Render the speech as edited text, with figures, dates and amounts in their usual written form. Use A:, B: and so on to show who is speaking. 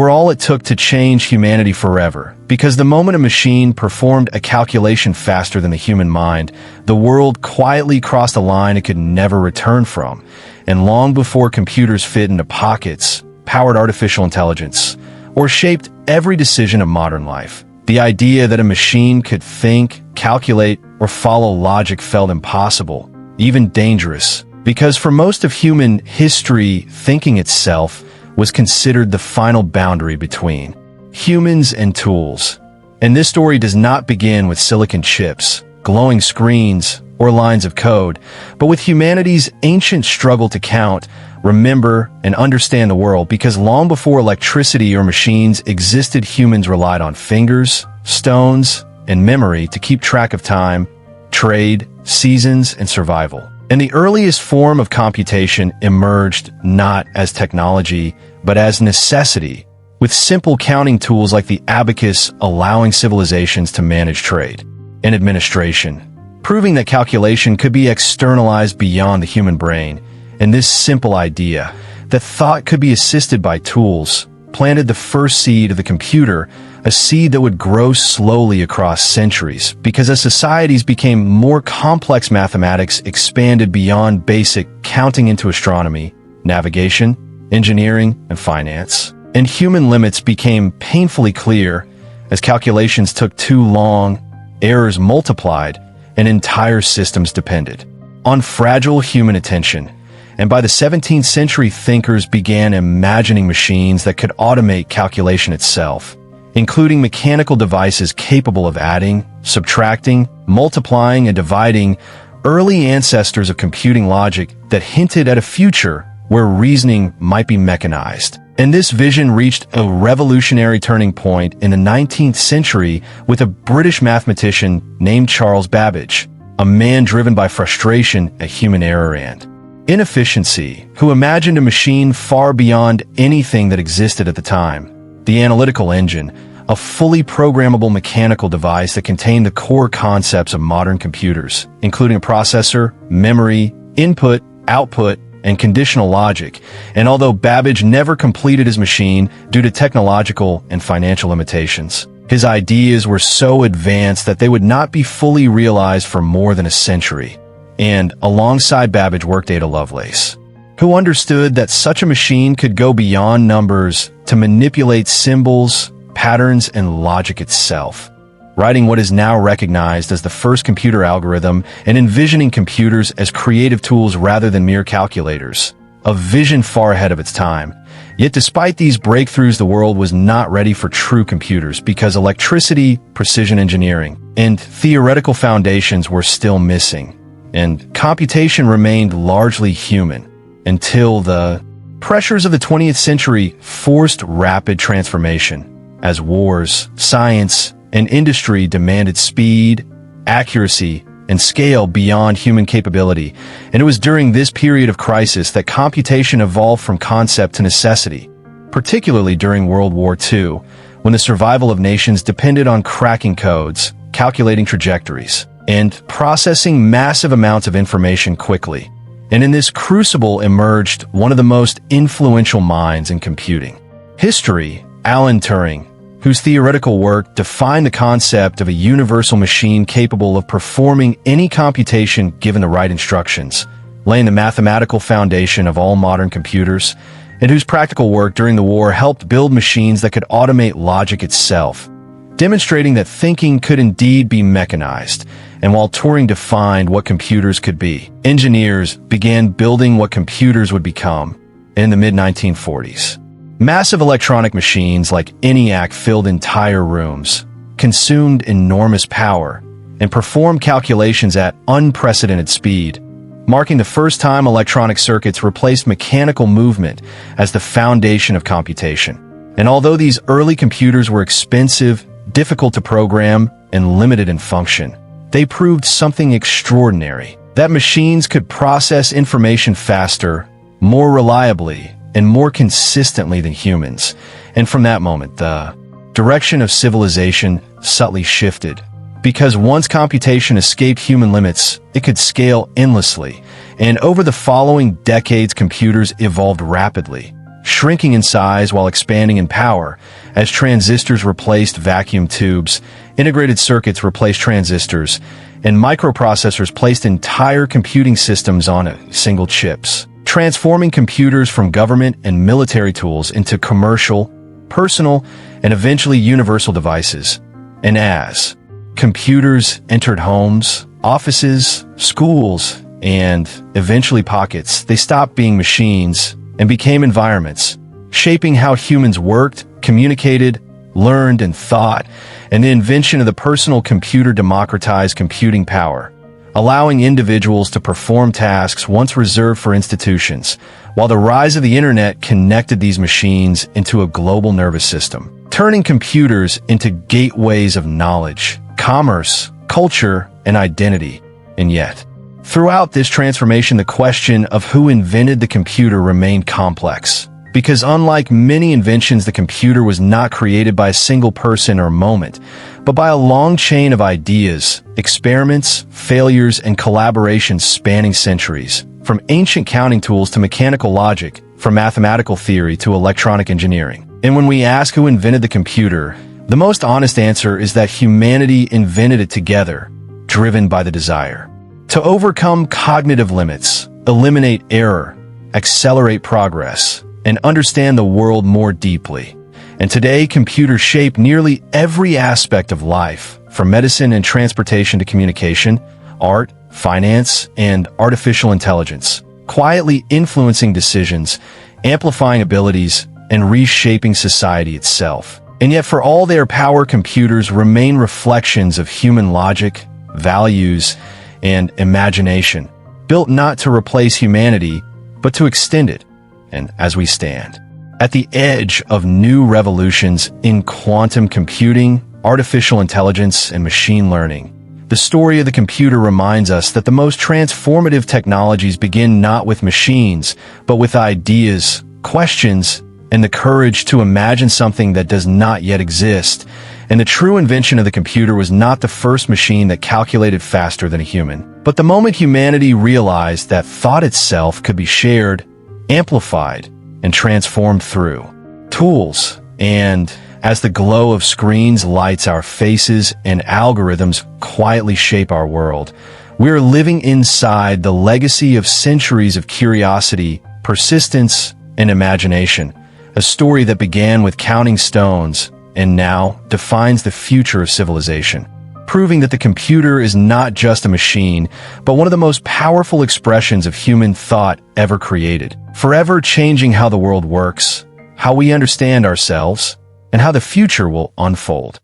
A: were all it took to change humanity forever, because the moment a machine performed a calculation faster than the human mind, the world quietly crossed a line it could never return from. And long before computers fit into pockets, powered artificial intelligence, or shaped every decision of modern life, the idea that a machine could think, calculate, or follow logic felt impossible, even dangerous, because for most of human history, thinking itself was considered the final boundary between humans and tools. And this story does not begin with silicon chips, glowing screens, or lines of code, but with humanity's ancient struggle to count, remember, and understand the world, because long before electricity or machines existed, humans relied on fingers, stones, and memory to keep track of time, trade, seasons, and survival. And the earliest form of computation emerged not as technology, but as necessity, with simple counting tools like the abacus allowing civilizations to manage trade and administration, proving that calculation could be externalized beyond the human brain. And this simple idea that thought could be assisted by tools planted the first seed of the computer, a seed that would grow slowly across centuries, because as societies became more complex, mathematics expanded beyond basic counting into astronomy, navigation, engineering, and finance. And human limits became painfully clear. As calculations took too long, errors multiplied, and entire systems depended on fragile human attention. And by the 17th century, thinkers began imagining machines that could automate calculation itself, including mechanical devices capable of adding, subtracting, multiplying, and dividing, early ancestors of computing logic that hinted at a future where reasoning might be mechanized. And this vision reached a revolutionary turning point in the 19th century with a British mathematician named Charles Babbage, a man driven by frustration at human error and inefficiency, who imagined a machine far beyond anything that existed at the time. The analytical engine, a fully programmable mechanical device that contained the core concepts of modern computers, including a processor, memory, input, output, and conditional logic. And although Babbage never completed his machine due to technological and financial limitations, his ideas were so advanced that they would not be fully realized for more than a century. And alongside Babbage worked Ada Lovelace, who understood that such a machine could go beyond numbers to manipulate symbols, patterns, and logic itself, writing what is now recognized as the first computer algorithm and envisioning computers as creative tools rather than mere calculators, a vision far ahead of its time. Yet despite these breakthroughs, the world was not ready for true computers, because electricity, precision engineering, and theoretical foundations were still missing, and computation remained largely human, until the pressures of the 20th century forced rapid transformation, as wars, science, and industry demanded speed, accuracy, and scale beyond human capability. And it was during this period of crisis that computation evolved from concept to necessity, particularly during World War II, when the survival of nations depended on cracking codes, calculating trajectories, and processing massive amounts of information quickly. And in this crucible emerged one of the most influential minds in computing history, Alan Turing, whose theoretical work defined the concept of a universal machine capable of performing any computation given the right instructions, laying the mathematical foundation of all modern computers, and whose practical work during the war helped build machines that could automate logic itself, demonstrating that thinking could indeed be mechanized. And while Turing defined what computers could be, engineers began building what computers would become in the mid-1940s. Massive electronic machines like ENIAC filled entire rooms, consumed enormous power, and performed calculations at unprecedented speed, marking the first time electronic circuits replaced mechanical movement as the foundation of computation. And although these early computers were expensive, difficult to program, and limited in function, they proved something extraordinary: that machines could process information faster, more reliably, and more consistently than humans. And from that moment, the direction of civilization subtly shifted, because once computation escaped human limits, it could scale endlessly. And over the following decades, computers evolved rapidly, shrinking in size while expanding in power, as transistors replaced vacuum tubes, integrated circuits replaced transistors, and microprocessors placed entire computing systems on single chips, transforming computers from government and military tools into commercial, personal, and eventually universal devices. And as computers entered homes, offices, schools, and eventually pockets, they stopped being machines and became environments, shaping how humans worked, communicated, learned, and thought. And the invention of the personal computer democratized computing power, allowing individuals to perform tasks once reserved for institutions, while the rise of the internet connected these machines into a global nervous system, turning computers into gateways of knowledge, commerce, culture, and identity. And yet, throughout this transformation, the question of who invented the computer remained complex. Because unlike many inventions, the computer was not created by a single person or moment, but by a long chain of ideas, experiments, failures, and collaborations spanning centuries. From ancient counting tools to mechanical logic, from mathematical theory to electronic engineering. And when we ask who invented the computer, the most honest answer is that humanity invented it together, driven by the desire to overcome cognitive limits, eliminate error, accelerate progress, and understand the world more deeply. And today, computers shape nearly every aspect of life, from medicine and transportation to communication, art, finance, and artificial intelligence, quietly influencing decisions, amplifying abilities, and reshaping society itself. And yet, for all their power, computers remain reflections of human logic, values, and imagination, built not to replace humanity, but to extend it. And as we stand at the edge of new revolutions in quantum computing, artificial intelligence, and machine learning, the story of the computer reminds us that the most transformative technologies begin not with machines, but with ideas, questions, and the courage to imagine something that does not yet exist. And the true invention of the computer was not the first machine that calculated faster than a human, but the moment humanity realized that thought itself could be shared, amplified, and transformed through tools. And as the glow of screens lights our faces and algorithms quietly shape our world, we are living inside the legacy of centuries of curiosity, persistence, and imagination, a story that began with counting stones and now defines the future of civilization, proving that the computer is not just a machine, but one of the most powerful expressions of human thought ever created, forever changing how the world works, how we understand ourselves, and how the future will unfold.